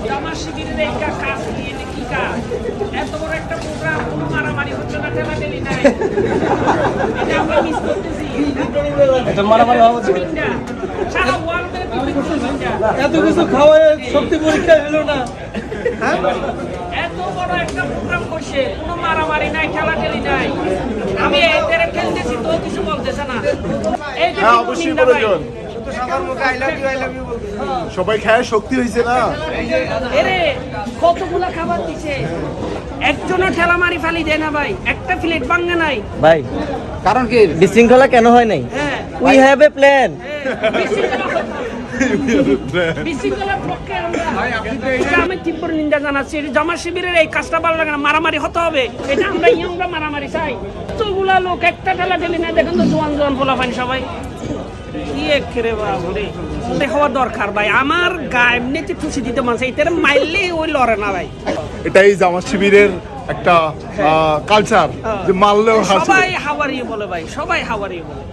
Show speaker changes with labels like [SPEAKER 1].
[SPEAKER 1] জামাত শিবিরের এই কাজ কি, এটা কি কাজ? এত বড় একটা প্রোগ্রাম, কোনো মারামারি হচ্ছে না, ঠেলাঠেলি নাই, এটা আমরা মিস করতেছি।
[SPEAKER 2] এটা মারামারি হওয়া উচিত।
[SPEAKER 1] সারা ওয়ার্ল্ডে
[SPEAKER 2] এত কিছু খাওয়ায় শক্তি পরীক্ষা হলো না।
[SPEAKER 1] এত বড় একটা প্রোগ্রাম করছে, কোনো মারামারি নাই, ঠেলাঠেলি নাই। আমি এদের খেলতেছি তো কিছু বলতেছে না। এই যে
[SPEAKER 3] অবশ্যই প্রয়োজন। সবাই খায় শক্তি হয়েছে না।
[SPEAKER 1] এরে কতগুলা খাবার দিছে, একজনও ঠেলা মারি ফালি দেয় না ভাই, একটা প্লেট ভাঙে নাই
[SPEAKER 4] ভাই।
[SPEAKER 2] কারণ কি
[SPEAKER 4] বিশৃঙ্খলা কেন হয় নাই?
[SPEAKER 1] হ্যাঁ,
[SPEAKER 4] উই হ্যাভ এ প্ল্যান।
[SPEAKER 1] বিশৃঙ্খলার পক্ষে আমরা এটা আমি তীব্র নিন্দা জানাচ্ছি। জামাত শিবিরের এই কাজটা ভালো লাগে না, মারামারি হতে হবে, এটা আমরা ইয়ংরা মারামারি চাই। তোগুলা লোক একটা ঠেলা ঠেলি না, দেখেন তো জোয়ান জোয়ান পোলাপান সবাই কি একেরে বাবরে হওয়া দরকার ভাই। আমার গায়ে এমনিতে খুশি দিতে মানছে, এটার মাইলে ওই লড়ে না ভাই।
[SPEAKER 3] এটাই জামাত শিবিরের একটা কালচার, যে মারলেও হাসি।
[SPEAKER 1] সবাই হাওয়ারিয়ে বলে ভাই, সবাই হাওয়ারিয়ে বলে।